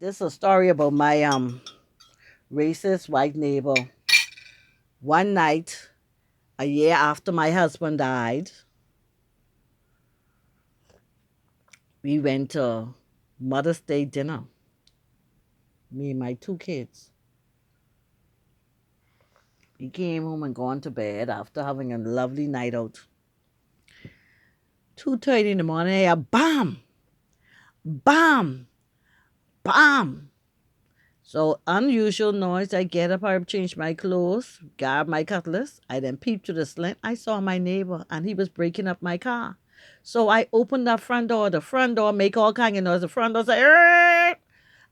This is a story about my racist white neighbor. One night, a year after my husband died, we went to Mother's Day dinner. Me and my two kids. We came home and gone to bed after having a lovely night out. 2:30 in the morning, I hear bam, bam, bam. So unusual noise. I get up, I change my clothes, grab my cutlass. I then peeped through the slit. I saw my neighbor and he was breaking up my car. So I opened that front door. The front door make all kind of noise. The front door say, "Err!"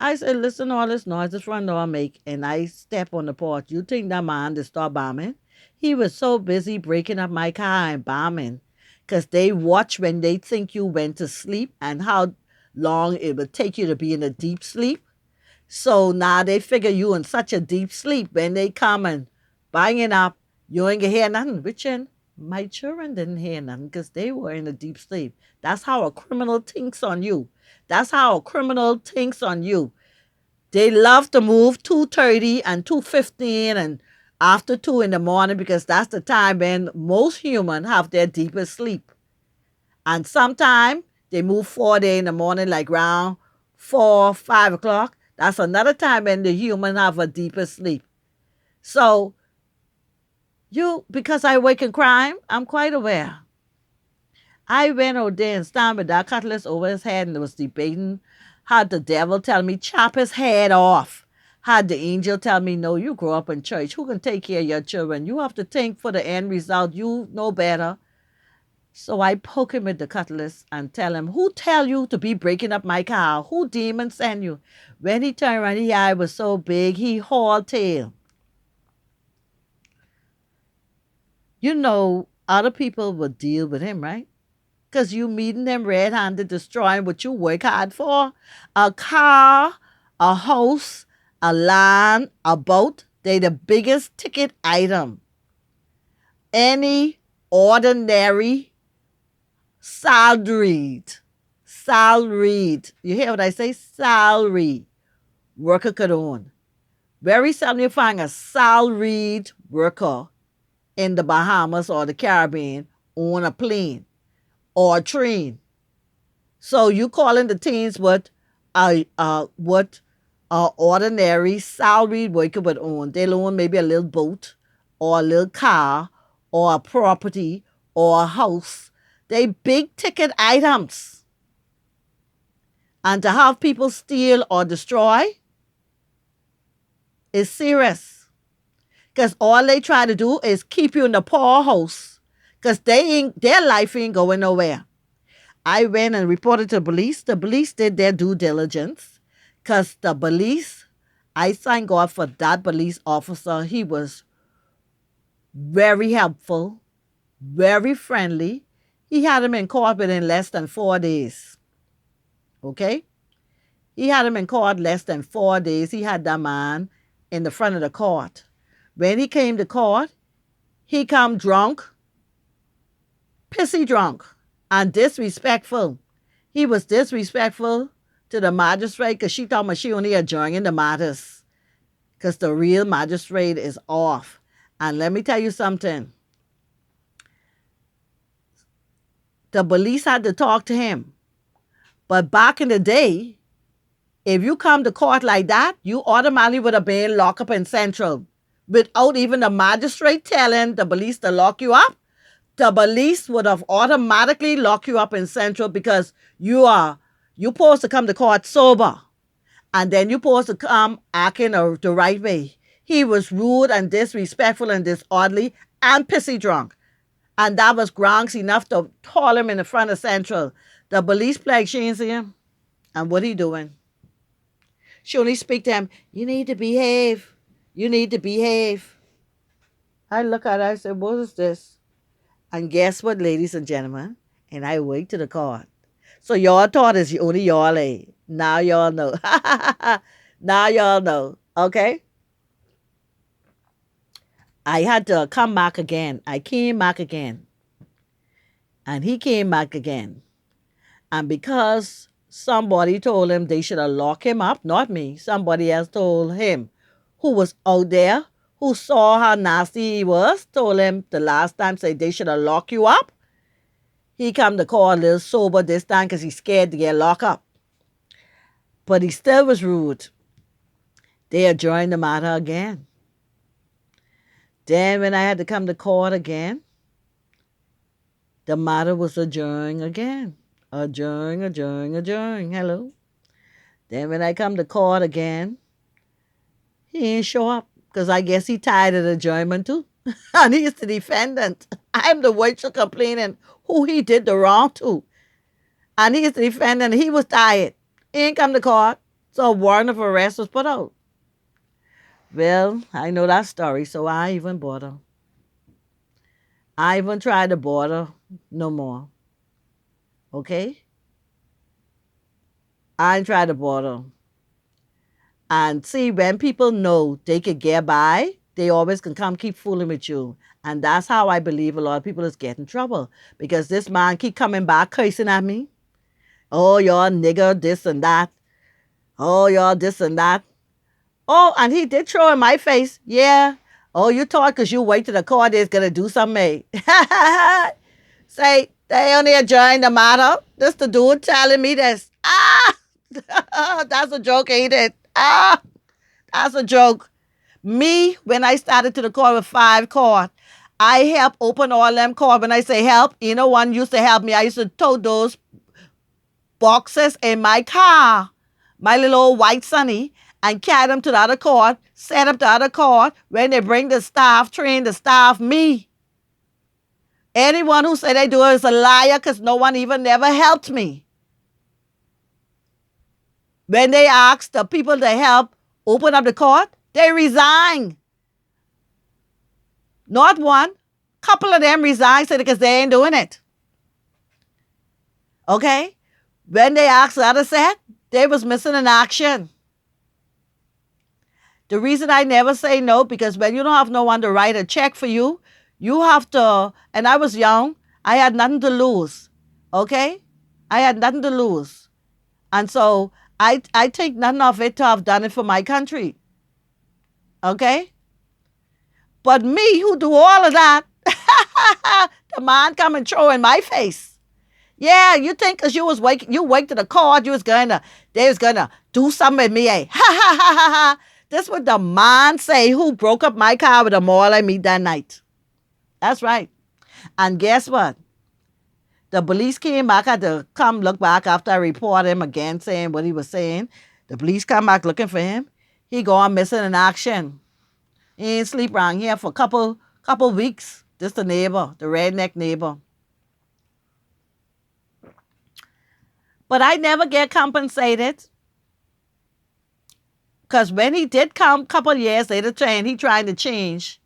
I said, listen to all this noise the front door make. And I step on the porch. You think that man to start bombing? He was so busy breaking up my car and bombing. Because they watch when they think you went to sleep and how long it would take you to be in a deep sleep. So now they figure you in such a deep sleep when they come and banging up, you ain't gonna hear nothing. Which end? My children didn't hear nothing because they were in a deep sleep. That's how a criminal thinks on you. That's how a criminal thinks on you. They love to move 2:30 and 2:15 and after 2 in the morning because that's the time when most humans have their deepest sleep. And sometimes they move 4 day in the morning, like around 4, 5 o'clock. That's another time when the human have a deeper sleep. So because I wake in crime, I'm quite aware. I went out there and stand with that cutlass over his head and was debating. Had the devil tell me, chop his head off. Had the angel tell me, no, you grow up in church. Who can take care of your children? You have to think for the end result. You know better. So I poke him with the cutlass and tell him, who tell you to be breaking up my car? Who demon send you? When he turned around, his eye was so big, he hauled tail. You know, other people would deal with him, right? Because you meeting them red-handed, destroying what you work hard for. A car, a house, a land, a boat, they the biggest ticket item. Any ordinary salaried. You hear what I say? Salary worker could own. Very seldom you find a salaried worker in the Bahamas or the Caribbean on a plane or a train. So you calling the teens what ordinary salaried worker would own. They'll own maybe a little boat or a little car or a property or a house. They big ticket items. And to have people steal or destroy is serious. Because all they try to do is keep you in the poorhouse. Because their life ain't going nowhere. I went and reported to the police. The police did their due diligence. Because the police, I thank God for that police officer. He was very helpful, very friendly. He had him in court within less than 4 days. Okay? He had him in court less than 4 days. He had that man in the front of the court. When he came to court, he come drunk, pissy drunk, and disrespectful. He was disrespectful to the magistrate because she thought she only adjourning the matters because the real magistrate is off. And let me tell you something. The police had to talk to him. But back in the day, if you come to court like that, you automatically would have been locked up in Central without even the magistrate telling the police to lock you up. The police would have automatically locked you up in Central because you supposed to come to court sober. And then you supposed to come acting the right way. He was rude and disrespectful and disorderly and pissy drunk. And that was grounds enough to haul him in the front of Central. The police flag, she ain't see him. And what he doing? She only speak to him, you need to behave. You need to behave. I look at her, I said, what is this? And guess what, ladies and gentlemen? And I wait to the court. So y'all thought it's only y'all, eh? Now y'all know. Now y'all know. Okay? I had to come back again. I came back again. And he came back again. And because Somebody told him they should have locked him up, not me. Somebody else told him who was out there, who saw how nasty he was, told him the last time, say they should have locked you up. He come to court a little sober this time because he's scared to get locked up. But he still was rude. They adjourned the matter again. Then when I had to come to court again, the matter was adjourned again. Adjourn. Hello. Then when I come to court again, he ain't show up because I guess he tired of the adjournment too. And he's the defendant. I'm the one complaining who he did the wrong to. And he's the defendant. He was tired. He ain't come to court. So a warrant of arrest was put out. Well, I know that story, so I even bother. I even try to bother no more. Okay? I ain't try to bother. And see, when people know they could get by, they always can come keep fooling with you. And that's how I believe a lot of people is getting trouble. Because this man keep coming back cursing at me. Oh, y'all nigger, this and that. Oh, y'all this and that. Oh, and he did throw in my face. Yeah. Oh, you thought because you wait till the court is going to do something. Say, they only adjourned the matter. This the dude telling me this. That's a joke, ain't it? That's a joke. Me, when I started to the court with 5 court, I helped open all them court. When I say help, one used to help me. I used to tote those boxes in my car, my little old white Sunny, and carry them to the other court, set up the other court. When they bring the staff, train the staff, me. Anyone who say they do it is a liar because no one even never helped me. When they asked the people to help open up the court, they resign. Not one. Couple of them resigned because they ain't doing it. Okay? When they asked the other set, they was missing in action. The reason I never say no, because when you don't have no one to write a check for you, you have to, and I was young, I had nothing to lose. Okay? I had nothing to lose. And so I take nothing of it to have done it for my country. Okay? But me, who do all of that, the man come and throw in my face. Yeah, you think because you wait to the court, they was gonna do something with me, eh? Ha ha ha ha ha. This what the man say who broke up my car with the mall I meet that night. That's right. And guess what? The police came back, had to come look back after I reported him again saying what he was saying. The police come back looking for him. He gone missing in action. He ain't sleep around here for a couple weeks. Just the neighbor, the redneck neighbor. But I never get compensated. Because when he did come a couple years later, he trying to change.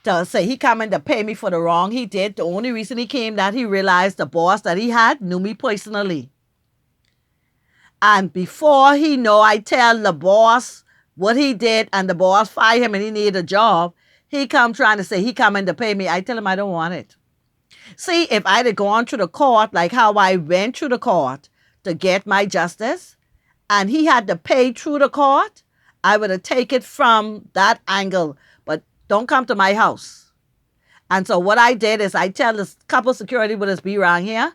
To say he coming to pay me for the wrong he did. The only reason he came that he realized the boss that he had knew me personally. And before he know I tell the boss what he did and the boss fired him and he needed a job, he come trying to say he coming to pay me. I tell him I don't want it. See, if I'd have gone through the court like how I went through the court to get my justice and he had to pay through the court, I would have taken it from that angle. But don't come to my house. And so what I did is I tell this couple security would us be around here.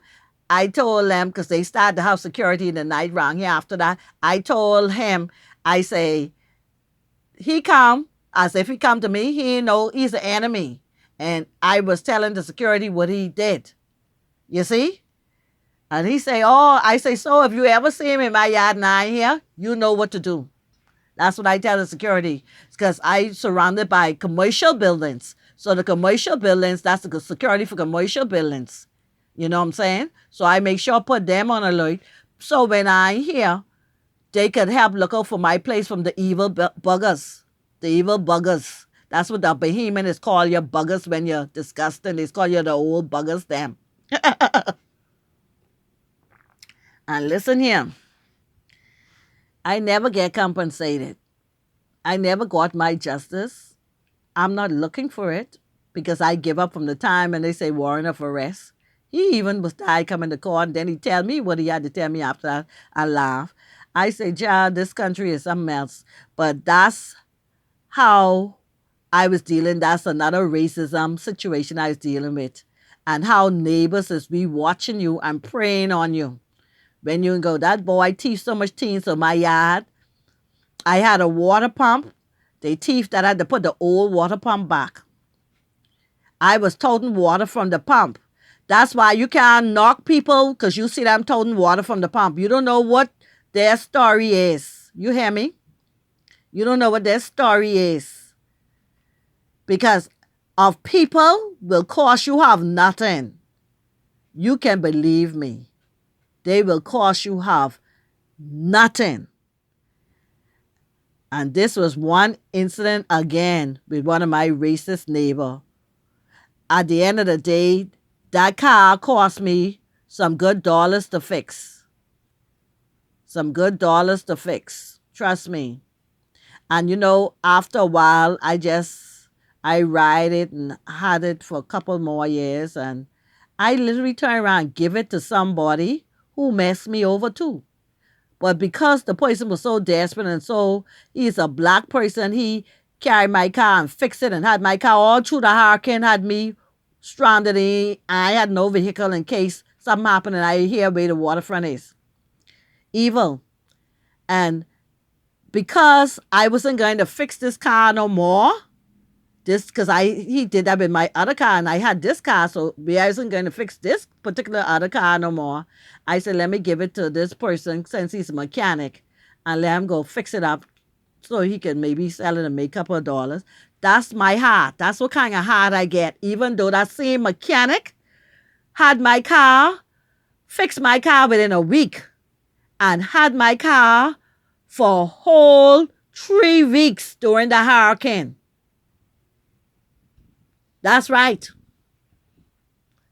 I told them, because they started to have security in the night around here after that, I told him, I say, he come, as if he come to me, he know he's an enemy. And I was telling the security what he did. You see? And he say, oh, I say, so if you ever see him in my yard and I here, you know what to do. That's what I tell the security. Because I surrounded by commercial buildings. So the commercial buildings, that's the security for commercial buildings. You know what I'm saying? So I make sure I put them on alert. So when I'm here, they could help look out for my place from the evil buggers. The evil buggers. That's what the Bahamian is called, your buggers when you're disgusting. It's called you the old buggers, them. And listen here. I never get compensated. I never got my justice. I'm not looking for it because I give up from the time and they say warrant of arrest. He even was tired coming to court, and then he tell me what he had to tell me after that. I laugh. I say, child, this country is something else. But that's how I was dealing. That's another racism situation I was dealing with. And how neighbors is be watching you and preying on you. When you go, that boy thief so much things in my yard. I had a water pump. They thief that I had to put the old water pump back. I was toting water from the pump. That's why you can't knock people because you see them toting water from the pump. You don't know what their story is. You hear me? You don't know what their story is. Because of people will cause you have nothing. You can believe me. They will cause you have nothing. And this was one incident again with one of my racist neighbor. At the end of the day, that car cost me some good dollars to fix. Some good dollars to fix. Trust me. And after a while, I ride it and had it for a couple more years. And I literally turn around and give it to somebody who messed me over too. But because the person was so desperate and he's a black person, he carried my car and fixed it and had my car all through the hurricane, had me stranded in. I had no vehicle in case something happened and I hear where the waterfront is. Evil. And because I wasn't going to fix this car no more, because he did that with my other car and I had this car, so I wasn't going to fix this particular other car no more. I said, let me give it to this person since he's a mechanic and let him go fix it up so he can maybe sell it and make a couple of dollars. That's my heart. That's what kind of heart I get. Even though that same mechanic had my car, fixed my car within a week and had my car for a whole 3 weeks during the hurricane. That's right.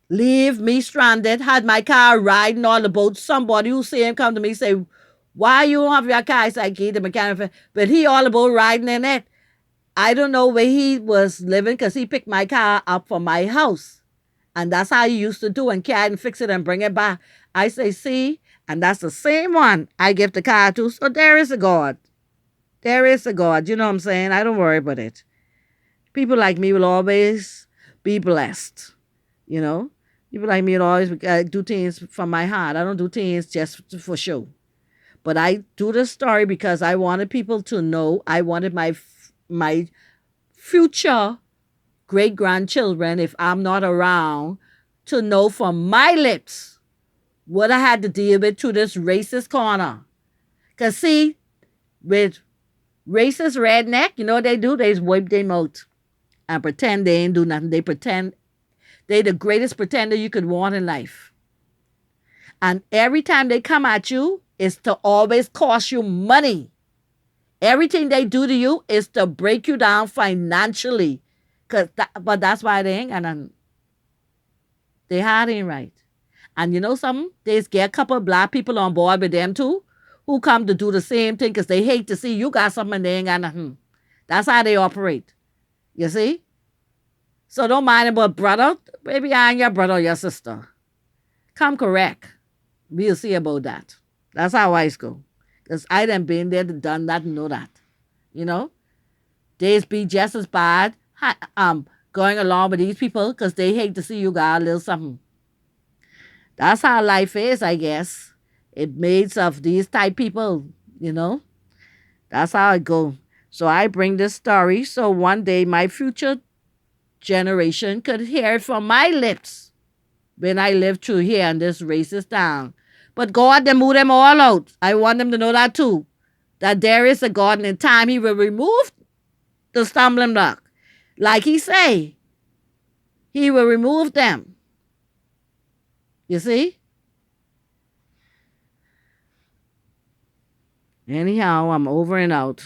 Leave me stranded, had my car riding all about. Somebody who see him come to me say, why you don't have your car? I said, the mechanic, but he all about riding in it. I don't know where he was living because he picked my car up from my house. And that's how he used to do and carry it and fix it and bring it back. I say, see, and that's the same one I give the car to. So there is a God. There is a God. You know what I'm saying? I don't worry about it. People like me will always be blessed. People like me will always do things from my heart. I don't do things just for show. But I do this story because I wanted people to know. I wanted my future great-grandchildren, if I'm not around, to know from my lips what I had to deal with to this racist corner. Because see, with racist redneck, you know what they do? They just wipe their mouth and pretend they ain't do nothing. They pretend they're the greatest pretender you could want in life. And every time they come at you, it's to always cost you money. Everything they do to you is to break you down financially. But that's why they ain't got nothing. They heart ain't right. And you know something? They just get a couple of black people on board with them too, who come to do the same thing because they hate to see you got something and they ain't got nothing. That's how they operate. You see? So don't mind about brother. Maybe I ain't your brother or your sister. Come correct. We'll see about that. That's how I go. Because I done been there, done that, and know that. They be just as bad going along with these people because they hate to see you got a little something. That's how life is, I guess. It made of these type people, That's how it go. So I bring this story so one day my future generation could hear it from my lips when I live through here in this racist town. But God, they move them all out. I want them to know that too. That there is a God, and in time he will remove the stumbling block. Like he say, he will remove them. You see? Anyhow, I'm over and out.